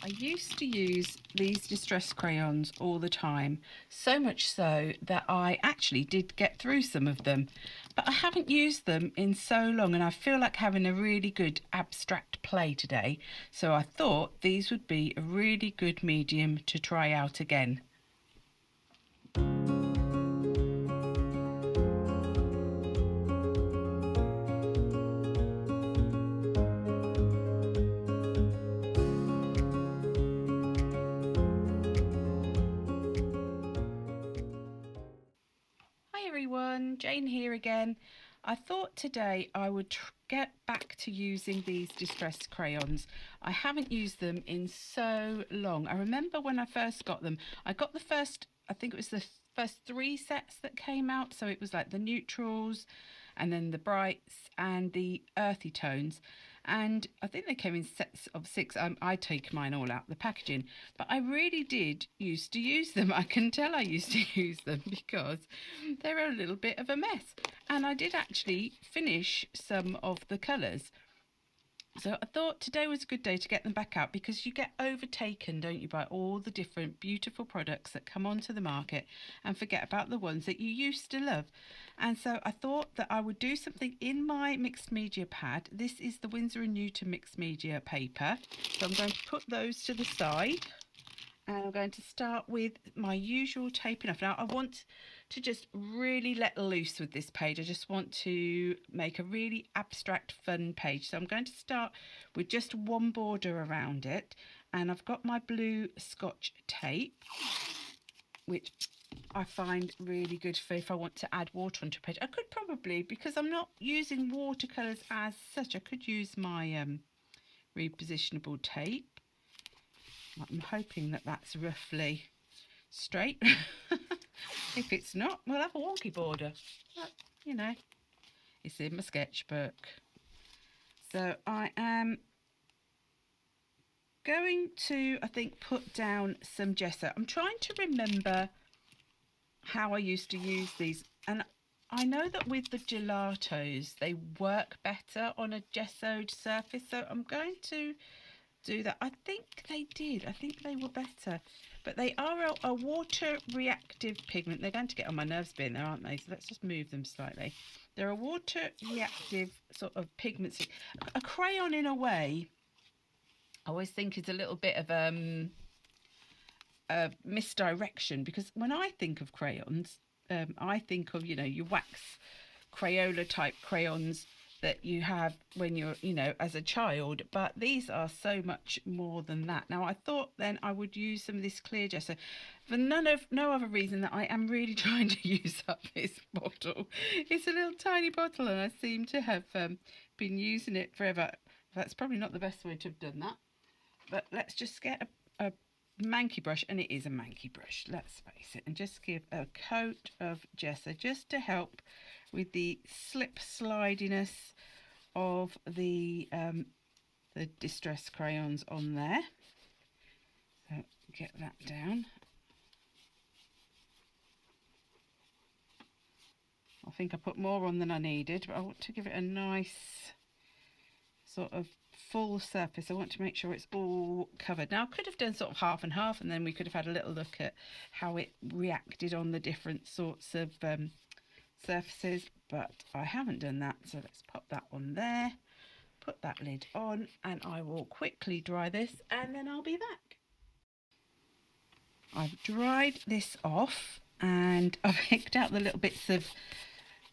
I used to use these distress crayons all the time, so much so that I actually did get through some of them, but I haven't used them in so long and I feel like having a really good abstract play today, so I thought these would be a really good medium to try out again. Hi everyone, Jane here again. I thought today I would get back to using these distressed crayons. I haven't used them in so long. I remember when I first got them, I got the first, I think it was the first 3 sets that came out. So it was like the neutrals and then the brights and the earthy tones. And I think they came in sets of 6. I take mine all out the packaging, but I really did used to use them. I can tell I used to use them because they're a little bit of a mess. And I did actually finish some of the colours. So I thought today was a good day to get them back out because you get overtaken, don't you, by all the different beautiful products that come onto the market and forget about the ones that you used to love. And so I thought that I would do something in my mixed media pad. This is the Winsor & Newton mixed media paper. So I'm going to put those to the side. And I'm going to start with my usual taping off. Now I want to just really let loose with this page. I just want to make a really abstract, fun page. So I'm going to start with just one border around it. And I've got my blue Scotch tape, which I find really good for if I want to add water onto a page. I could probably, because I'm not using watercolours as such, I could use my repositionable tape. I'm hoping that that's roughly straight. If it's not, we'll have a wonky border. But, you know, it's in my sketchbook. So I am going to, I think, put down some gesso. I'm trying to remember how I used to use these. And I know that with the gelatos, they work better on a gessoed surface. So I'm going to do that. I think they did. I think they were better, but they are a water reactive pigment. They're going to get on my nerves being there, aren't they? So let's just move them slightly. They're a water reactive sort of pigment. A crayon, in a way, I always think is a little bit of a misdirection, because when I think of crayons, I think of, you know, your wax Crayola type crayons that you have when you're, you know, as a child, but these are so much more than that. Now I thought then I would use some of this clear gesso for no other reason that I am really trying to use up this bottle. It's a little tiny bottle and I seem to have been using it forever. That's probably not the best way to have done that, but let's just get a manky brush, and it is a manky brush, let's face it, and just give a coat of gesso just to help with the slip slidiness of the distress crayons on there. So get that down. I think I put more on than I needed, but I want to give it a nice sort of full surface. I want to make sure it's all covered. Now I could have done sort of half and half, and then we could have had a little look at how it reacted on the different sorts of surfaces, but I haven't done that. So let's pop that on there, put that lid on, and I will quickly dry this and then I'll be back. I've dried this off and I've picked out the little bits of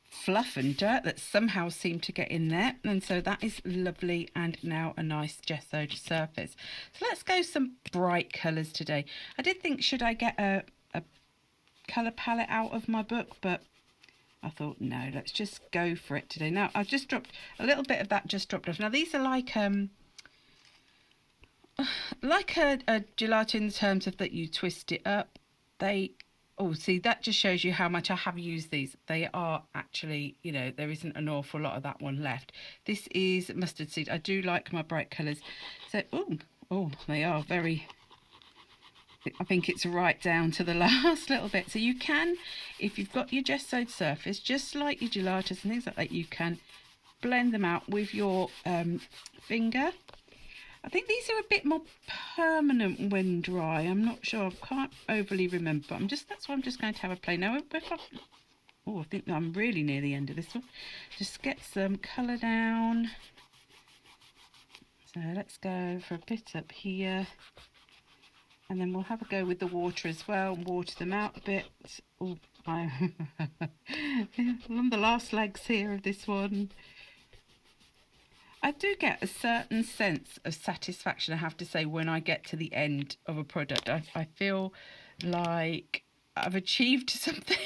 fluff and dirt that somehow seem to get in there, and so that is lovely and now a nice gessoed surface. So let's go some bright colours today. I did think, should I get a colour palette out of my book, but I thought no, let's just go for it today. Now I've just dropped a little bit of that, just dropped off. Now these are like a gelato in terms of that you twist it up. Oh, see, that just shows you how much I have used these. They are actually, you know, there isn't an awful lot of that one left. This is mustard seed. I do like my bright colours. So, oh, they are very, I think it's right down to the last little bit. So you can, if you've got your gessoed surface, just like your gelatos and things like that, you can blend them out with your finger. I think these are a bit more permanent when dry. I'm not sure. I can't overly remember. That's why I'm just going to have a play. Now, I think I'm really near the end of this one. Just get some colour down. So let's go for a bit up here. And then we'll have a go with the water as well, and water them out a bit. Oh, I'm on the last legs here of this one. I do get a certain sense of satisfaction, I have to say, when I get to the end of a product. I feel like I've achieved something,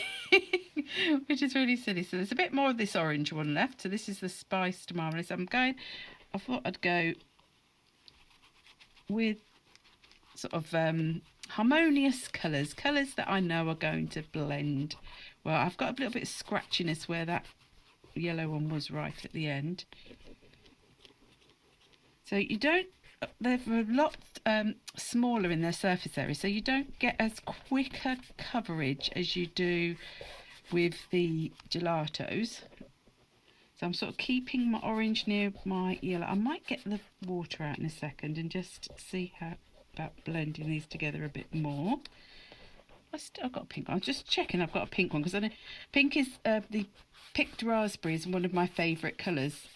which is really silly. So there's a bit more of this orange one left. So this is the Spiced Marmalade. I thought I'd go with sort of harmonious colours that I know are going to blend well. I've got a little bit of scratchiness where that yellow one was right at the end, so you don't, they're a lot smaller in their surface area, so you don't get as quicker coverage as you do with the gelatos. So I'm sort of keeping my orange near my yellow. I might get the water out in a second and just see how about blending these together a bit more. I've got a pink one. I'm just checking I've got a pink one, because I know pink is the picked raspberry is one of my favourite colours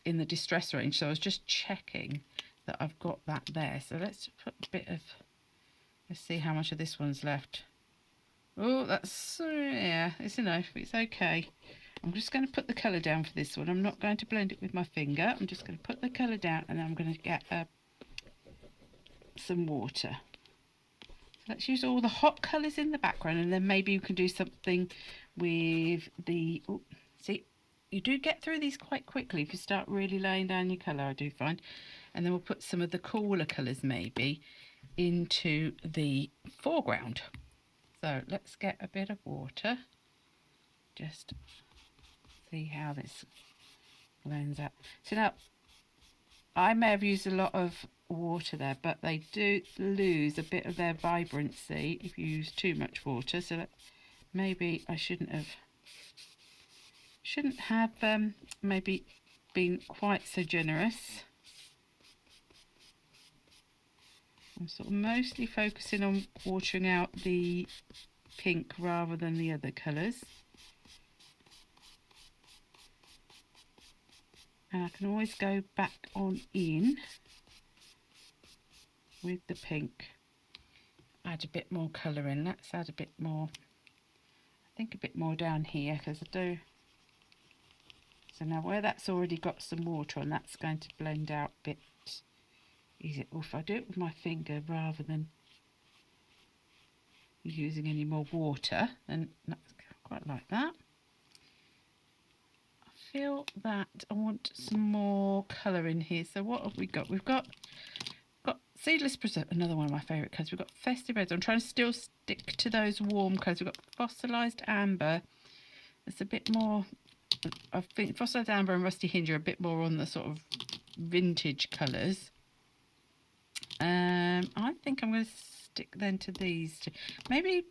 in the distress range. So I was just checking that I've got that there. So let's put a bit of, let's see how much of this one's left. Oh, that's, yeah, it's enough. It's okay. I'm just going to put the colour down for this one. I'm not going to blend it with my finger. I'm just going to put the colour down, and then I'm going to get some water. So let's use all the hot colours in the background, and then maybe you can do something with the, see, you do get through these quite quickly if you start really laying down your colour, I do find. And then we'll put some of the cooler colours maybe into the foreground. So let's get a bit of water, just see how this blends out. So now, I may have used a lot of water there, but they do lose a bit of their vibrancy if you use too much water. So that maybe I shouldn't have maybe been quite so generous. I'm sort of mostly focusing on watering out the pink rather than the other colours. And I can always go back on in with the pink. Add a bit more colour in. Let's add a bit more, I think a bit more down here, because I do. So now where that's already got some water on, that's going to blend out a bit easier. Or if I do it with my finger rather than using any more water, and that's quite like that. Feel that I want some more colour in here. So what have we got? We've got Seedless Preserve, another one of my favourite colours. We've got Festive Reds. I'm trying to still stick to those warm colours. We've got Fossilised Amber. It's a bit more, I think Fossilised Amber and Rusty Hinge are a bit more on the sort of vintage colours. I think I'm going to stick then to these two. Maybe,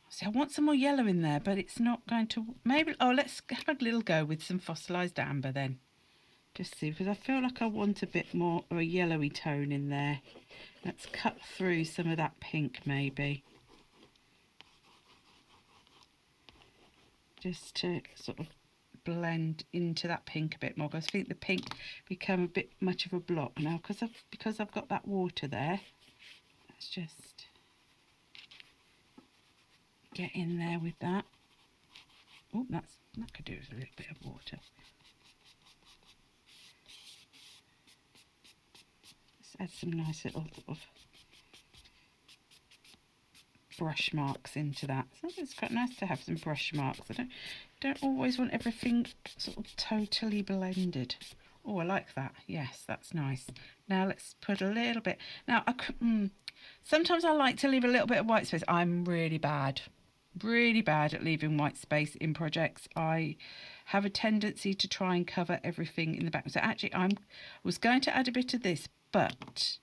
see, I want some more yellow in there, but it's not going to, maybe, oh, let's have a little go with some Fossilised Amber then. Just see, because I feel like I want a bit more of a yellowy tone in there. Let's cut through some of that pink maybe. Just to sort of blend into that pink a bit more, because I think the pink become a bit much of a block now because I've got that water there. Let's just get in there with that. Oh, that could do with a little bit of water. Let's add some nice little sort of brush marks into that. So it's quite nice to have some brush marks. I don't always want everything sort of totally blended. Oh, I like that. Yes, that's nice. Now let's put a little bit. Now, sometimes I like to leave a little bit of white space. I'm really bad at leaving white space in projects. I have a tendency to try and cover everything in the back. So actually, I was going to add a bit of this, but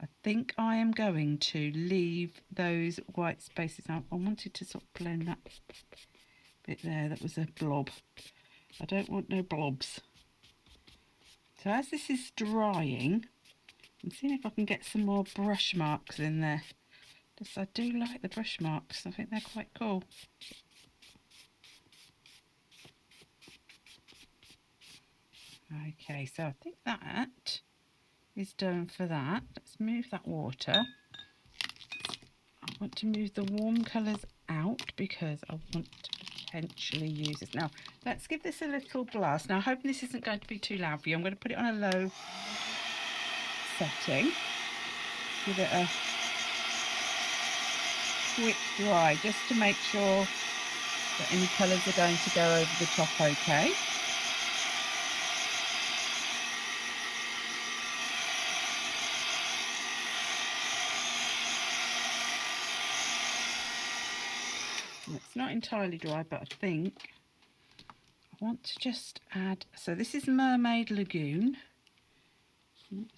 I think I am going to leave those white spaces. I wanted to sort of blend that bit there. That was a blob. I don't want no blobs. So as this is drying, I'm seeing if I can get some more brush marks in there. Just, I do like the brush marks. I think they're quite cool. Okay, so I think that is done for that. Let's move that water. I want to move the warm colours out because I want to potentially use this. Now, let's give this a little blast. Now, I hope this isn't going to be too loud for you. I'm going to put it on a low setting. Give it a quick dry just to make sure that any colours are going to go over the top okay. It's not entirely dry, but I think I want to just add, so this is Mermaid Lagoon. Let's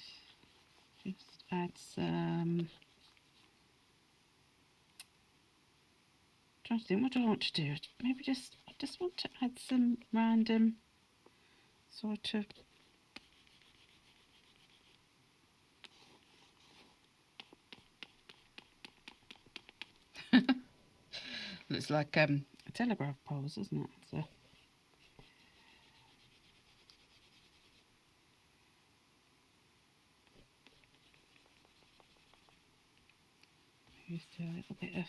just add some, trying to think, what do I want to do? Maybe I just want to add some random sort of looks like a telegraph poles, doesn't it? So just a little bit of,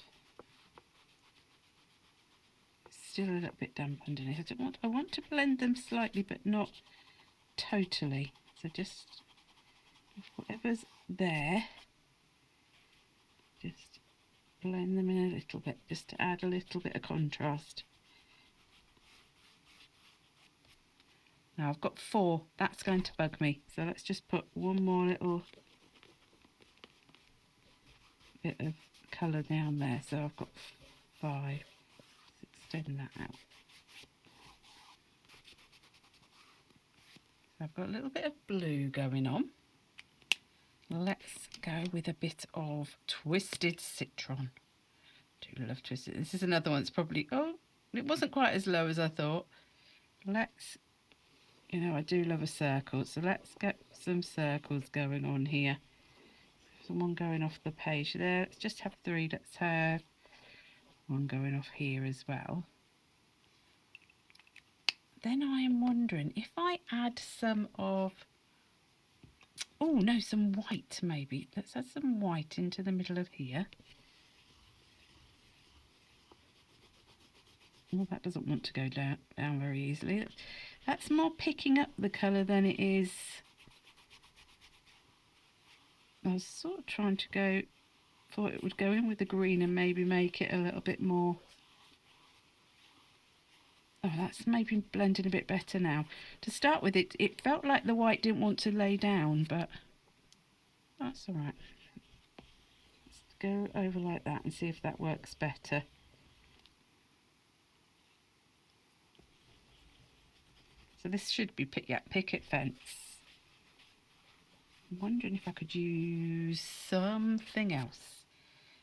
still a little bit damp underneath. I want to blend them slightly, but not totally. So just whatever's there, just blend them in a little bit, just to add a little bit of contrast. Now I've got 4, that's going to bug me, so let's just put one more little bit of colour down there. So I've got 5. Let's extend that out. So I've got a little bit of blue going on. Let's go with a bit of Twisted Citron. I do love Twisted. This is another one that's probably, oh, it wasn't quite as low as I thought. Let's, you know, I do love a circle, so let's get some circles going on here. One going off the page there. Let's just have 3. Let's have one going off here as well. Then I am wondering if I add some of, oh no, some white maybe. Let's add some white into the middle of here. Well, that doesn't want to go down very easily. That's more picking up the colour than it is. I was sort of trying to go, thought it would go in with the green and maybe make it a little bit more. Oh, that's maybe blending a bit better now. To start with, it felt like the white didn't want to lay down, but that's all right. Let's go over like that and see if that works better. So this should be picket fence. I'm wondering if I could use something else,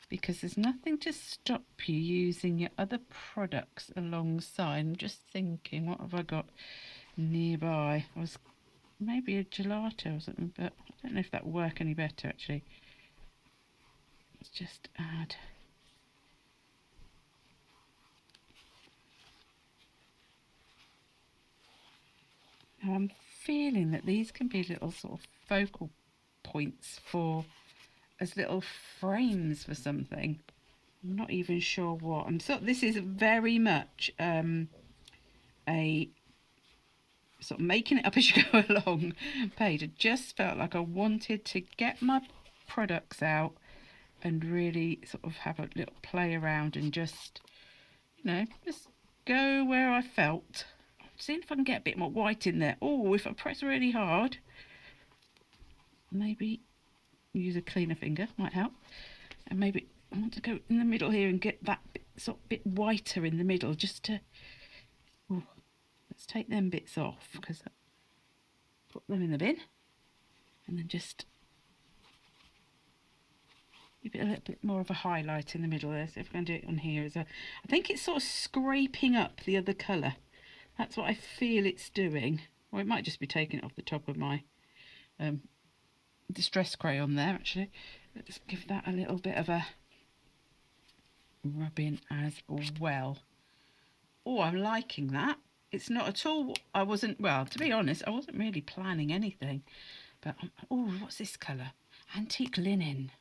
because there's nothing to stop you using your other products alongside. I'm just thinking, what have I got nearby? I was maybe a gelato or something, but I don't know if that would work any better actually. Let's just add. Now I'm feeling that these can be little sort of focal points for, as little frames for something. I'm not even sure what. This is very much a sort of making it up as you go along page. I just felt like I wanted to get my products out and really sort of have a little play around and just, you know, just go where I felt. Seeing if I can get a bit more white in there. Oh, if I press really hard, maybe use a cleaner finger might help. And maybe I want to go in the middle here and get that bit whiter in the middle, just to. Oh, let's take them bits off, because put them in the bin, and then just give it a little bit more of a highlight in the middle there. So if I can do it on here as well. I think it's sort of scraping up the other colour. That's what I feel it's doing. Or it might just be taking it off the top of my distress crayon there actually. Let's give that a little bit of a rub in as well. Oh, I'm liking that. It's not at all, I wasn't, well, to be honest, I wasn't really planning anything. But, oh, what's this colour? Antique linen.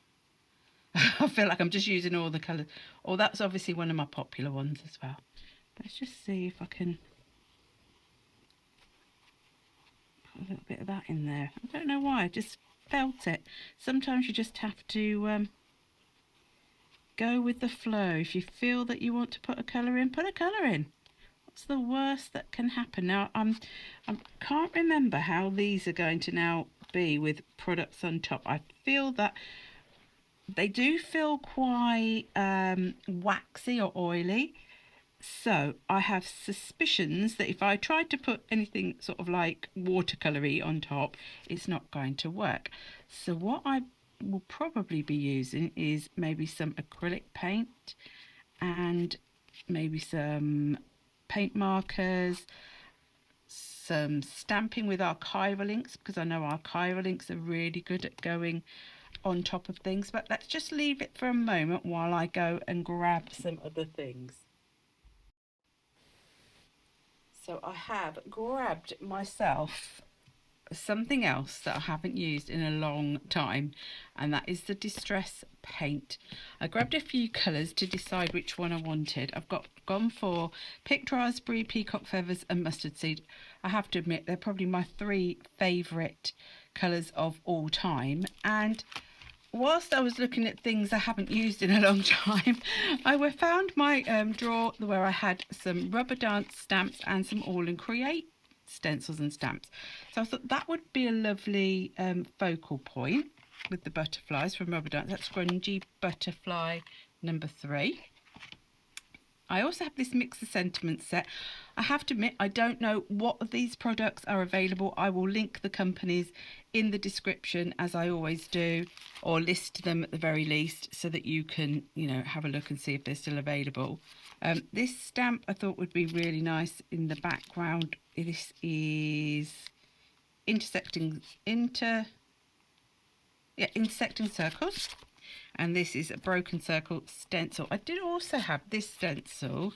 I feel like I'm just using all the colours. Oh, that's obviously one of my popular ones as well. Let's just see if I can put a little bit of that in there. I don't know why, I just felt it. Sometimes you just have to go with the flow. If you feel that you want to put a colour in, put a colour in. What's the worst that can happen? Now, I can't remember how these are going to now be with products on top. I feel that they do feel quite waxy or oily. So I have suspicions that if I tried to put anything sort of like watercolory on top, it's not going to work. So what I will probably be using is maybe some acrylic paint and maybe some paint markers, some stamping with archival inks, because I know archival inks are really good at going on top of things. But let's just leave it for a moment while I go and grab some other things. So I have grabbed myself something else that I haven't used in a long time, and that is the distress paint. I grabbed a few colours to decide which one I wanted. I've gone for picked raspberry, peacock feathers and mustard seed. I have to admit they're probably my 3 favourite colours of all time, and whilst I was looking at things I haven't used in a long time, I found my drawer where I had some rubber dance stamps and some Aall and Create stencils and stamps. So I thought that would be a lovely focal point with the butterflies from rubber dance. That's Grungy Butterfly number 3. I also have this Mix the Sentiments set. I have to admit, I don't know what of these products are available. I will link the companies in the description, as I always do, or list them at the very least, so that you can, you know, have a look and see if they're still available. This stamp I thought would be really nice in the background. This is Intersecting Circles. And this is a Broken Circle stencil. I did also have this stencil,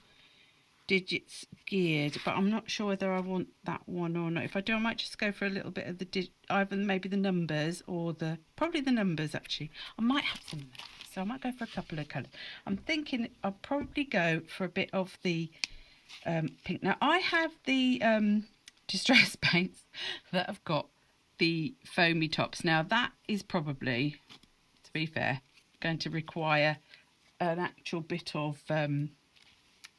Digits Geared, but I'm not sure whether I want that one or not. If I do, I might just go for a little bit of the either maybe the numbers or probably the numbers actually. I might have some there, so I might go for a couple of colours. I'm thinking I'll probably go for a bit of the pink. Now I have the distress paints that have got the foamy tops. Now that is probably, to be fair, going to require an actual bit of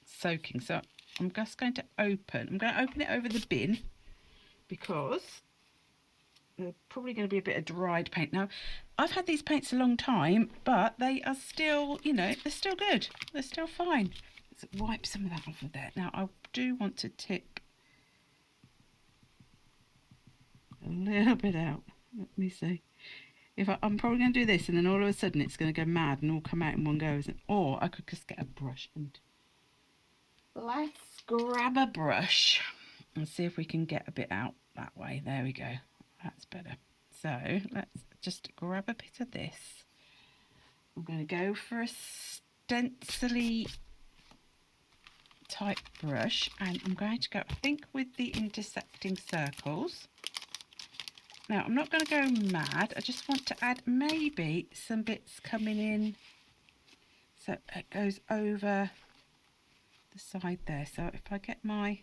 soaking. So I'm just going to open it over the bin, because there's probably going to be a bit of dried paint. Now I've had these paints a long time, but they are still, you know, they're still good, they're still fine. Let's wipe some of that off of there. Now I do want to tip a little bit out. Let me see. I'm probably going to do this, and then all of a sudden it's going to go mad and all come out in one go, isn't it? Or I could just get a brush and let's grab a brush and see if we can get a bit out that way. There we go. That's better. So let's just grab a bit of this. I'm going to go for a stencily type brush, and I'm going to go, I think, with the Intersecting Circles. Now, I'm not going to go mad. I just want to add maybe some bits coming in so it goes over the side there. So if I get my...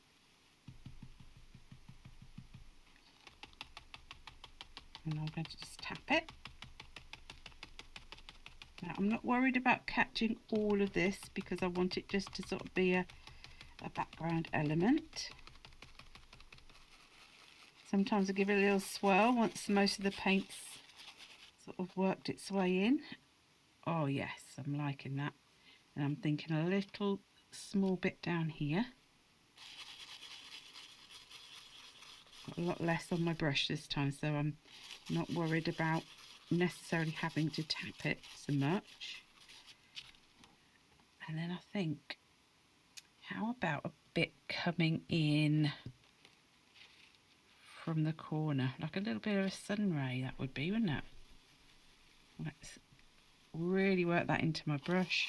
and I'm going to just tap it. Now, I'm not worried about catching all of this, because I want it just to sort of be a background element. Sometimes I give it a little swirl once most of the paint's sort of worked its way in. Oh yes, I'm liking that. And I'm thinking a little small bit down here. Got a lot less on my brush this time, so I'm not worried about necessarily having to tap it so much. And then I think, how about a bit coming in from the corner, like a little bit of a sun ray? That would be, wouldn't it? Let's really work that into my brush.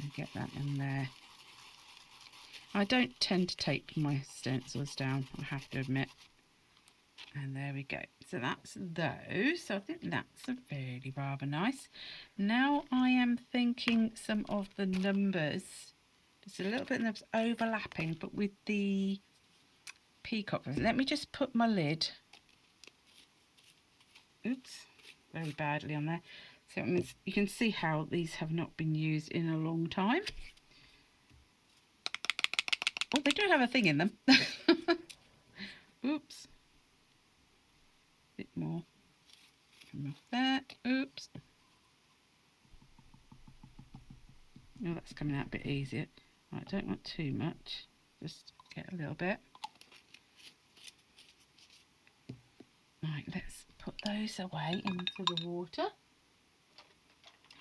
And get that in there. I don't tend to tape my stencils down, I have to admit. And there we go. So that's those. So I think that's really rather nice. Now I am thinking some of the numbers. There's a little bit of overlapping, but with the Peacock. Let me just put my lid. Oops, very badly on there. So it means you can see how these have not been used in a long time. Oh, they do have a thing in them. Oops. Bit more. Come off there. Oops. Oh, that's coming out a bit easier. Right, I don't want too much. Just get a little bit. Right, let's put those away into the water.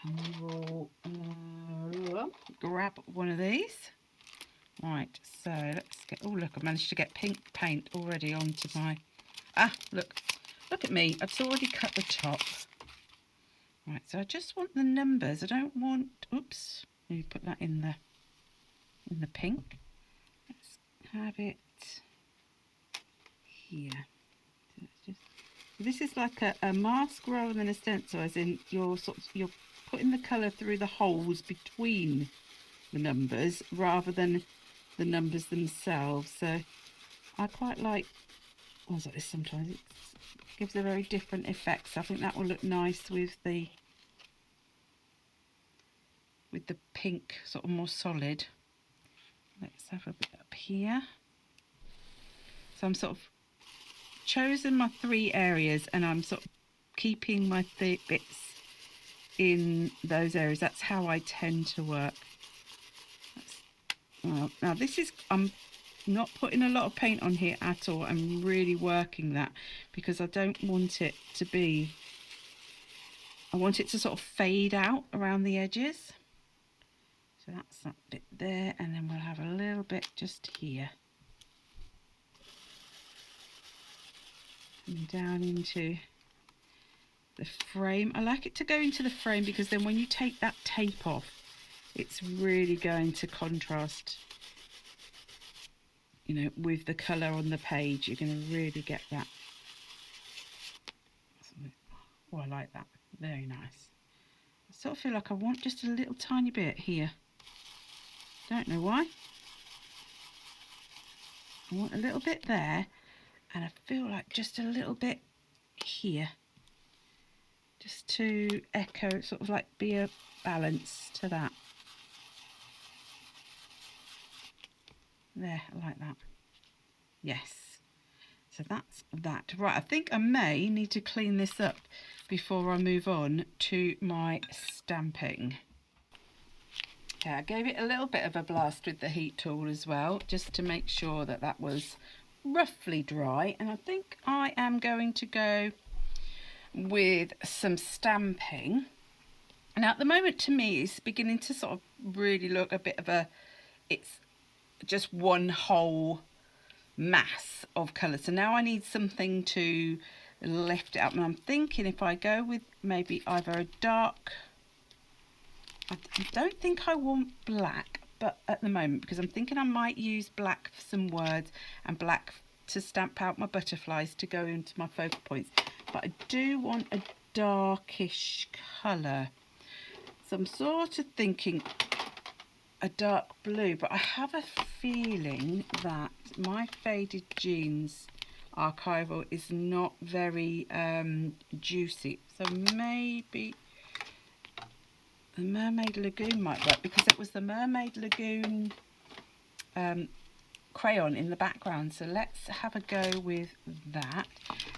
And we will grab one of these. Right, so let's get. Oh, look! I managed to get pink paint already onto my. Ah, look! Look at me! I've already cut the top. Right, so I just want the numbers. I don't want. Oops! Let me put that in the pink. Let's have it here. So let's just, this is like a mask rather than a stencil, as in you're putting the colour through the holes between the numbers rather than the numbers themselves. So I quite like ones like this sometimes. It gives a very different effect. So I think that will look nice with the pink, sort of more solid. Let's have a bit up here. So I'm sort of chosen my 3 areas and I'm sort of keeping my bits in those areas. That's how I tend to work. Well, now this is, I'm not putting a lot of paint on here at all. I'm really working that because I don't want it to be, I want it to sort of fade out around the edges. So that's that bit there, and then we'll have a little bit just here. And down into the frame. I like it to go into the frame because then when you take that tape off, it's really going to contrast, you know, with the colour on the page. You're going to really get that. Oh, I like that. Very nice. I sort of feel like I want just a little tiny bit here. Don't know why. I want a little bit there, and I feel like just a little bit here. Just to echo, sort of like be a balance to that. There, I like that. Yes. So that's that. Right, I think I may need to clean this up before I move on to my stamping. Okay, I gave it a little bit of a blast with the heat tool as well, just to make sure that that was roughly dry. And I think I am going to go with some stamping. Now at the moment, to me, it's beginning to sort of really look a bit of a, it's just one whole mass of colour. So now I need something to lift it up, and I'm thinking if I go with maybe either a dark, I don't think I want black, but at the moment, because I'm thinking I might use black for some words and black to stamp out my butterflies to go into my focal points, but I do want a darkish colour. So I'm sort of thinking a dark blue, but I have a feeling that my Faded Jeans archival is not very juicy, so maybe the Mermaid Lagoon might work, because it was the Mermaid Lagoon crayon in the background. So let's have a go with that.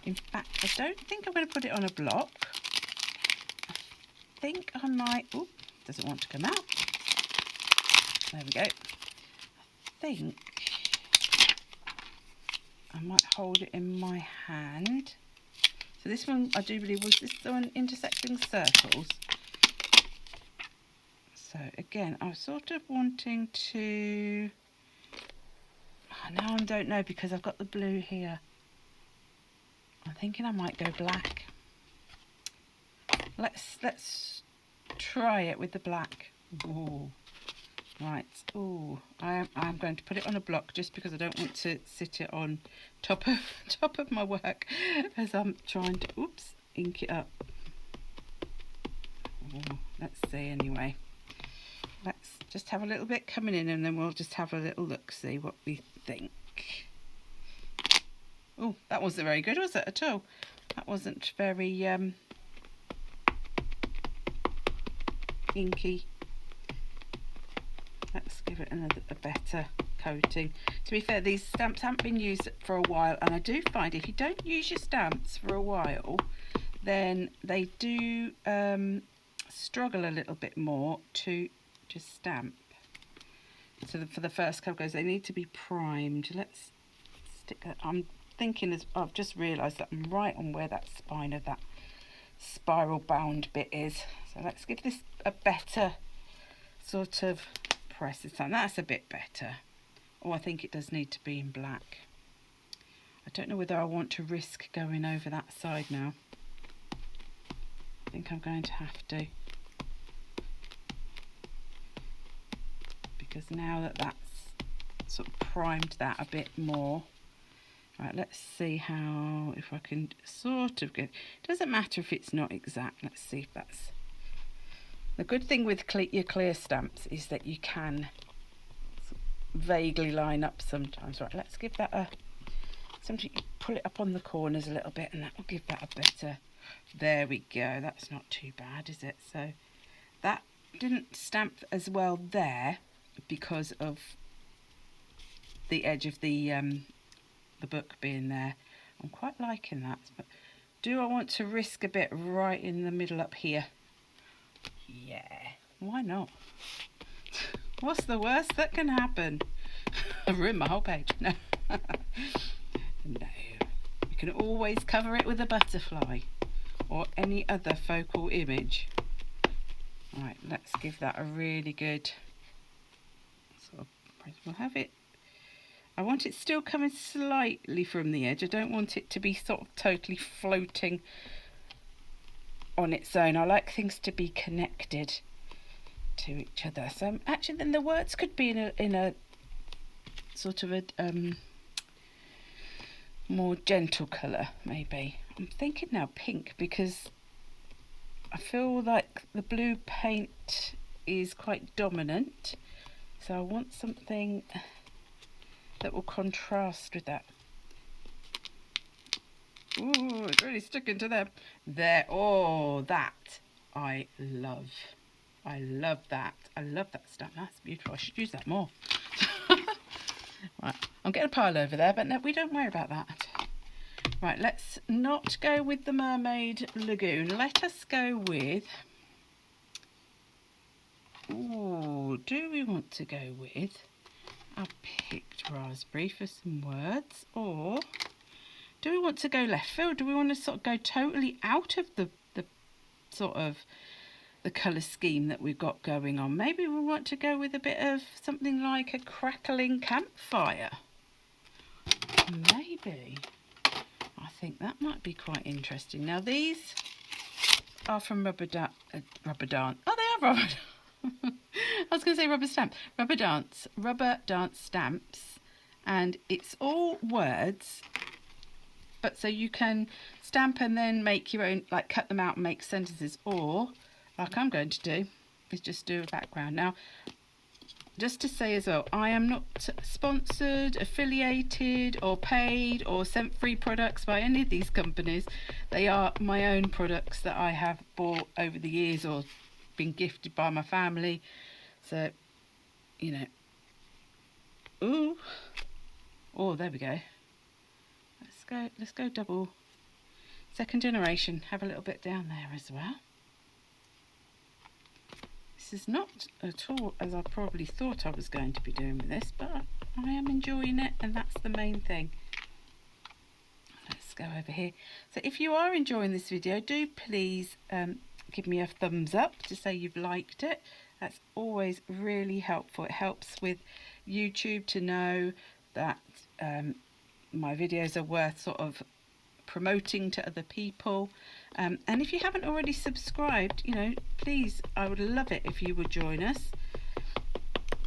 In fact, I don't think I'm going to put it on a block. I think I might, oh, doesn't want to come out. There we go. I think I might hold it in my hand. So this one, I do believe, was this the one, Intersecting Circles. So again, I was sort of wanting to, now I don't know because I've got the blue here. thinking I might go black. Let's try it with the black. Ooh. Right. Ooh. I'm going to put it on a block just because I don't want to sit it on top of my work as I'm trying to ink it up. Ooh, let's see anyway. Let's just have a little bit coming in and then we'll just have a little look, see what we think. Oh, that wasn't very good, was it, at all? That wasn't very inky. Let's give it a better coating. To be fair, these stamps haven't been used for a while, and I do find if you don't use your stamps for a while, then they do struggle a little bit more to stamp. So for the first couple goes, they need to be primed. Let's stick that. I'm thinking, as I've just realised that I'm right on where that spine of that spiral bound bit is. So let's give this a better sort of press this time. That's a bit better. Oh, I think it does need to be in black. I don't know whether I want to risk going over that side now. I think I'm going to have to, because now that that's sort of primed that a bit more. Right, let's see how, if I can sort of get, it doesn't matter if it's not exact. Let's see if that's, the good thing with your clear stamps is that you can vaguely line up sometimes. Right, let's give that a, sometimes you pull it up on the corners a little bit and that will give that a better, there we go, that's not too bad, is it? So that didn't stamp as well there because of the edge of the book being there. I'm quite liking that, but do I want to risk a bit right in the middle up here? Yeah, why not? What's the worst that can happen? I've ruined my whole page. No. No. You can always cover it with a butterfly or any other focal image. Right, let's give that a really good sort of, we'll have it, I want it still coming slightly from the edge. I don't want it to be sort of totally floating on its own. I like things to be connected to each other. So actually then the words could be in a sort of a more gentle colour maybe. I'm thinking now pink because I feel like the blue paint is quite dominant. So I want something that will contrast with that. Ooh, it's really sticking to them. There, oh, that I love. I love that. I love that stamp. That's beautiful. I should use that more. Right, I'm getting a pile over there, but no, we don't worry about that. Right, let's not go with the Mermaid Lagoon. Let us go with, ooh, do we want to go with, I picked raspberry for some words, or do we want to go left field? Do we want to sort of go totally out of the sort of the colour scheme that we've got going on? Maybe we want to go with a bit of something like a crackling campfire. Maybe. I think that might be quite interesting. Now these are from Rubber Dance. Oh, they are Rubber I was going to say Rubber Stamp. Rubber Dance stamps, and it's all words, but so you can stamp and then make your own, like cut them out and make sentences, or like I'm going to do is just do a background. Now just to say as well, I am not sponsored, affiliated or paid or sent free products by any of these companies. They are my own products that I have bought over the years or been gifted by my family. So, you know. Ooh. Oh, there we go. Let's go double. Second generation. Have a little bit down there as well. This is not at all as I probably thought I was going to be doing with this, but I am enjoying it, and that's the main thing. Let's go over here. So if you are enjoying this video, do please give me a thumbs up to say you've liked it. That's always really helpful. It helps with YouTube to know that my videos are worth sort of promoting to other people. And if you haven't already subscribed, you know, please, I would love it if you would join us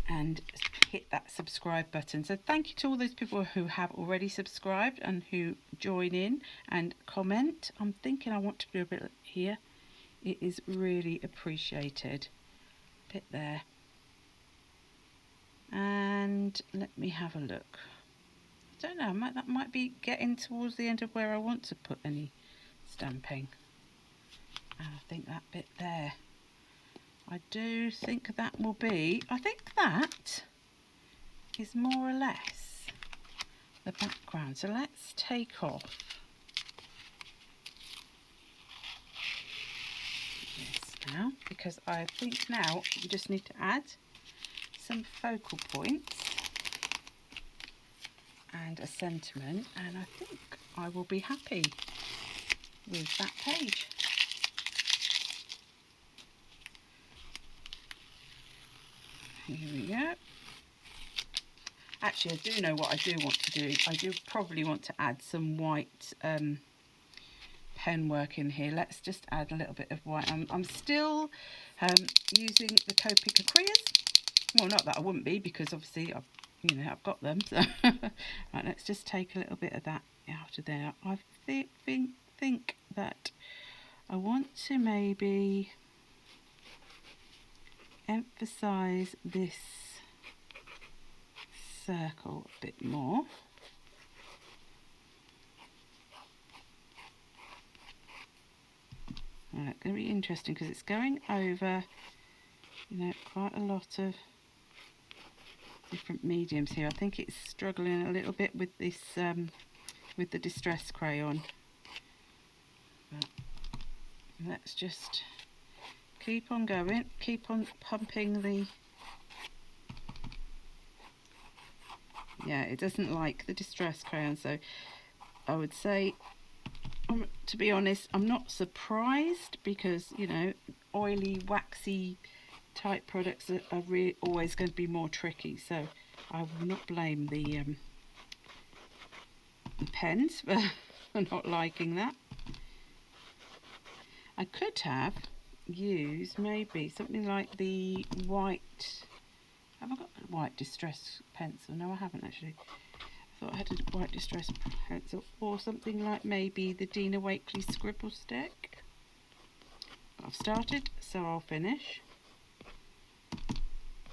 and hit that subscribe button. So thank you to all those people who have already subscribed and who join in and comment. I'm thinking I want to do a bit here. It is really appreciated. Bit there. And let me have a look. I don't know, that might be getting towards the end of where I want to put any stamping. And I think that bit there, I do think that will be, I think that is more or less the background. So let's take off this now, because I think now you just need to add some focal points and a sentiment, and I think I will be happy with that page. Here we go. Actually, I do know what I do want to do. I do probably want to add some white pen work in here. Let's just add a little bit of white. I'm still using the Peacock crayons. Well, not that I wouldn't be, because obviously I've got them. So right, let's just take a little bit of that out of there. I think that I want to maybe emphasize this circle a bit more. Right, it's going to be interesting because it's going over, quite a lot of different mediums here. I think it's struggling a little bit with this, with the distress crayon. But let's just keep on going, keep on pumping the. Yeah, it doesn't like the distress crayon, so I would say, to be honest, I'm not surprised, because oily, waxy type products are always going to be more tricky, so I will not blame the pens for not liking that. I could have used maybe something like the white. Have I got a white distress pencil? No, I haven't actually. I thought I had a white distress pencil, or something like maybe the Dina Wakley scribble stick. But I've started, so I'll finish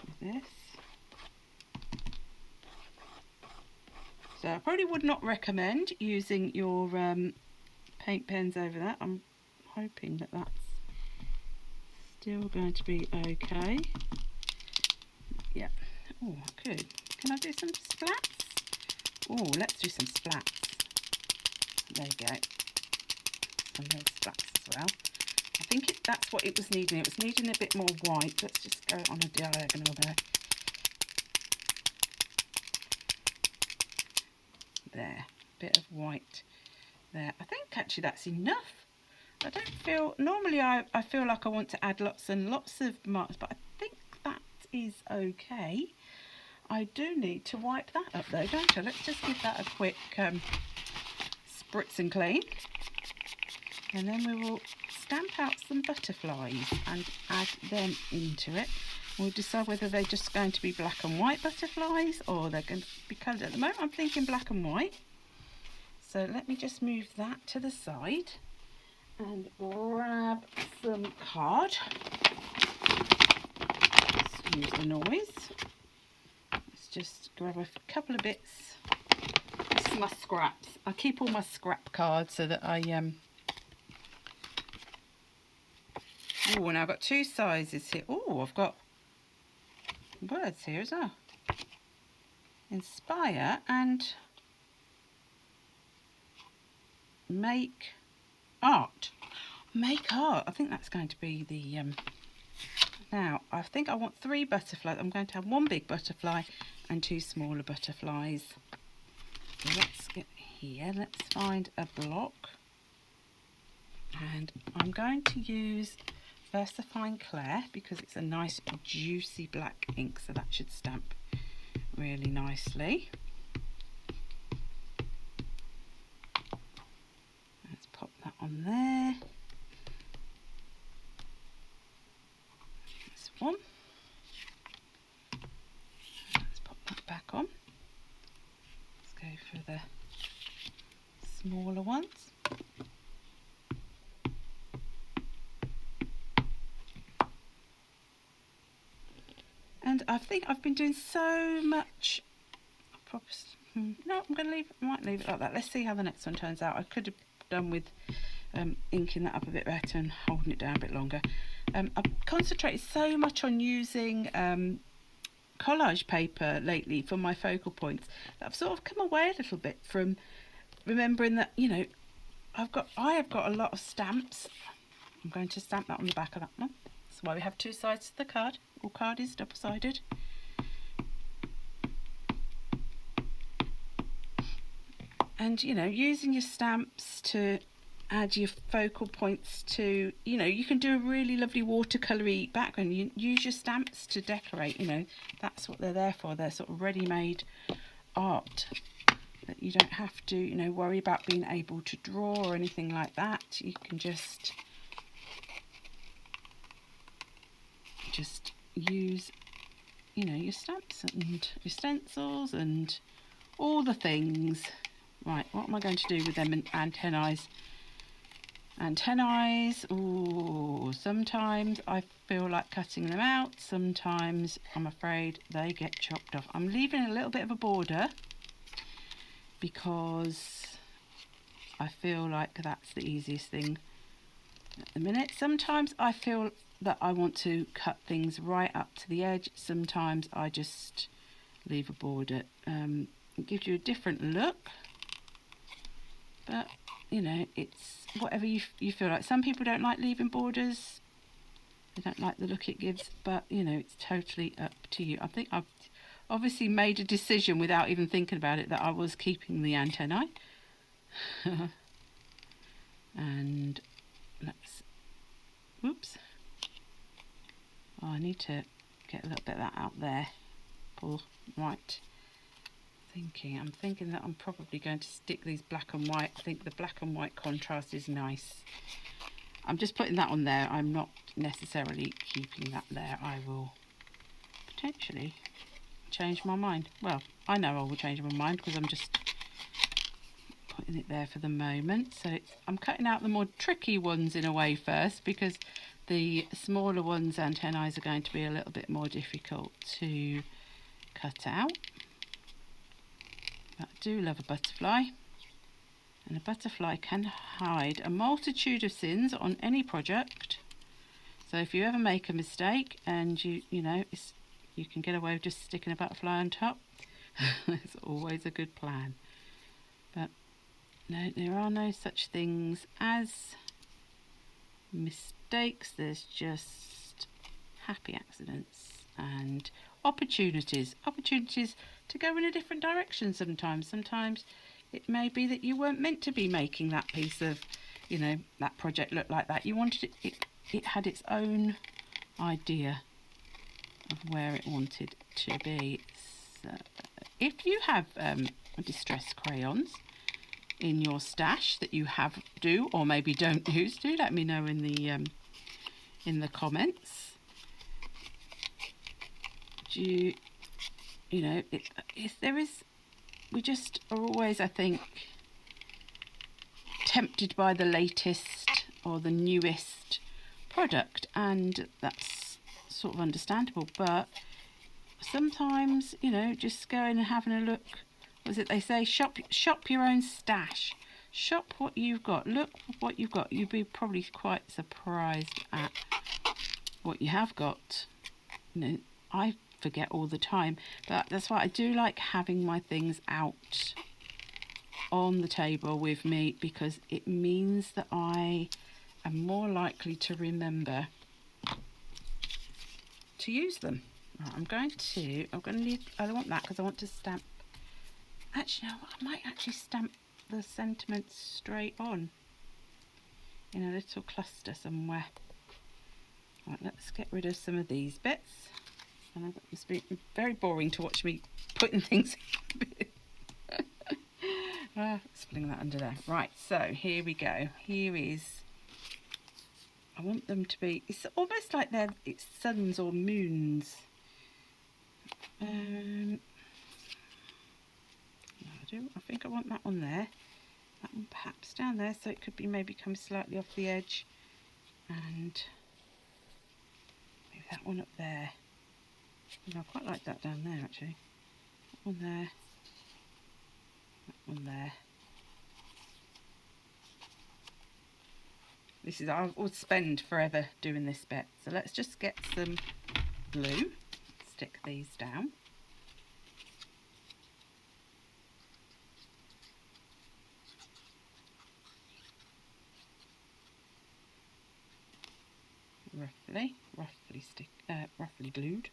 with this. So I probably would not recommend using your paint pens over that. I'm hoping that that's still going to be okay. Yeah. Oh, I could. Can I do some splats? Oh, let's do some splats. There you go. Some of those splats as well. I think that's what it was needing. It was needing a bit more white. Let's just go on a diagonal there. There. Bit of white there. I think actually that's enough. I don't feel, normally I feel like I want to add lots and lots of marks, but I think that is okay. I do need to wipe that up though, don't I? Let's just give that a quick spritz and clean, and then we will stamp out some butterflies and add them into it. We'll decide whether they're just going to be black and white butterflies or they're going to be coloured. At the moment I'm thinking black and white, so let me just move that to the side and grab some card. Excuse the noise. Let's just grab a couple of bits. This is my scraps. I keep all my scrap cards so that I oh, now I've got two sizes here. Oh, I've got words here as well. Inspire and make art. Make art. I think that's going to be the now I think I want 3 butterflies. I'm going to have 1 big butterfly and 2 smaller butterflies. So let's get here. Let's find a block, and I'm going to use VersaFine Clair because it's a nice juicy black ink, so that should stamp really nicely. on there. This one. Let's pop that back on. Let's go for the smaller ones. And I think I've been doing so much. No, I'm going to might leave it like that. Let's see how the next one turns out. I could have done with inking that up a bit better and holding it down a bit longer. I've concentrated so much on using collage paper lately for my focal points that I've sort of come away a little bit from remembering that, you know, I have got a lot of stamps. I'm going to stamp that on the back of that one. That's why we have two sides to the card. All card is double-sided. And, you know, using your stamps to add your focal points to, you know, you can do a really lovely watercolour-y background. You use your stamps to decorate, you know, that's what they're there for. They're sort of ready-made art that you don't have to, you know, worry about being able to draw or anything like that. You can just use, you know, your stamps and your stencils and all the things. Right, what am I going to do with them antennae? Antennae, oh, sometimes I feel like cutting them out, sometimes I'm afraid they get chopped off. I'm leaving a little bit of a border because I feel like that's the easiest thing at the minute. Sometimes I feel that I want to cut things right up to the edge, sometimes I just leave a border. It gives you a different look, but you know, it's whatever you feel like. Some people don't like leaving borders, they don't like the look it gives, but you know, it's totally up to you. I think I've obviously made a decision without even thinking about it that I was keeping the antennae. And let's, whoops, oh, I need to get a little bit of that out there. Pull, right. I'm thinking that I'm probably going to stick these black and white. I think the black and white contrast is nice. I'm just putting that on there. I'm not necessarily keeping that there. I will potentially change my mind. Well, I know I will change my mind because I'm just putting it there for the moment. So I'm cutting out the more tricky ones in a way first, because the smaller ones antennae are going to be a little bit more difficult to cut out. But I do love a butterfly, and a butterfly can hide a multitude of sins on any project. So if you ever make a mistake and you know, you can get away with just sticking a butterfly on top, it's always a good plan. But no, there are no such things as mistakes. There's just happy accidents and opportunities to go in a different direction. Sometimes it may be that you weren't meant to be making that piece of, you know, that project look like that. You wanted it had its own idea of where it wanted to be. So if you have distress crayons in your stash that you do or maybe don't use, do let me know in the comments. You know, we just are always, I think, tempted by the latest or the newest product, and that's sort of understandable. But sometimes, you know, just going and having a look, what is it they say, shop your own stash, shop what you've got, look what you've got. You'd be probably quite surprised at what you have got. You know, I forget all the time, but that's why I do like having my things out on the table with me, because it means that I am more likely to remember to use them. Right, I'm going to leave, I don't want that because I want to stamp. Actually, no, I might actually stamp the sentiments straight on in a little cluster somewhere. Right, let's get rid of some of these bits. And it's been very boring to watch me putting things in. Let's fling that under there. Right, so here we go. Here is, I want them to be, it's almost like it's suns or moons. I think I want that one there. That one perhaps down there, so it could be maybe come slightly off the edge. And maybe that one up there. I quite like that down there actually. That one there. That one there. This is, I would spend forever doing this bit. So let's just get some glue. Stick these down. Roughly glued.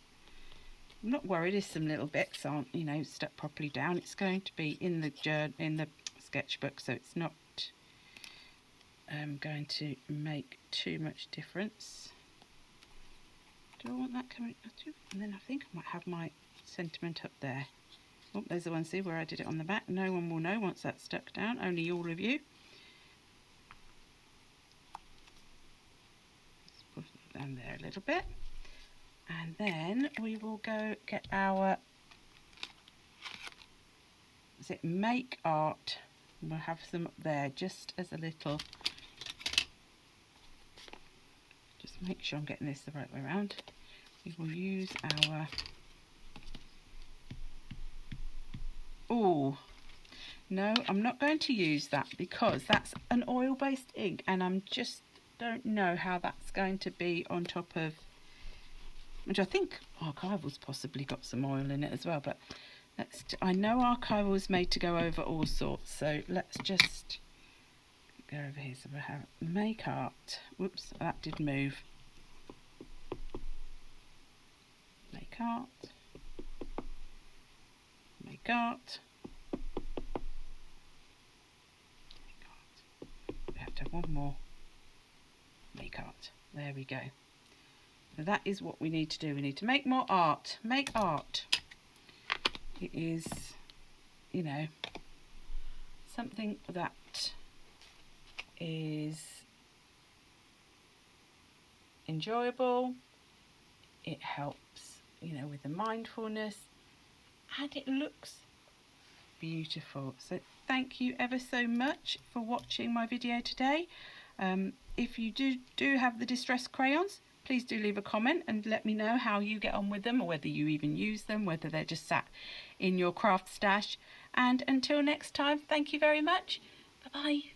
I'm not worried if some little bits aren't, you know, stuck properly down. It's going to be in the sketchbook, so it's not going to make too much difference. Do I want that coming? And then I think I might have my sentiment up there. Oh, there's the one, see, where I did it on the back. No one will know once that's stuck down, only all of you. Let's put it down there a little bit. And then we will go get our, is it Make Art? We'll have some up there just as a little, just make sure I'm getting this the right way around. We will use our, oh no, I'm not going to use that because that's an oil-based ink and I'm just don't know how that's going to be on top of, which I think Archival's possibly got some oil in it as well, but I know Archival's made to go over all sorts, so let's just go over here. So we have Make Art. Whoops, that did move. Make Art. Make Art. Make Art. We have to have one more. Make Art. There we go. So that is what we need to do. We need to make more art. Make art. It is, you know, something that is enjoyable. It helps, you know, with the mindfulness, and it looks beautiful. So thank you ever so much for watching my video today. If you do have the distress crayons, please do leave a comment and let me know how you get on with them, or whether you even use them, whether they're just sat in your craft stash. And until next time, thank you very much. Bye bye.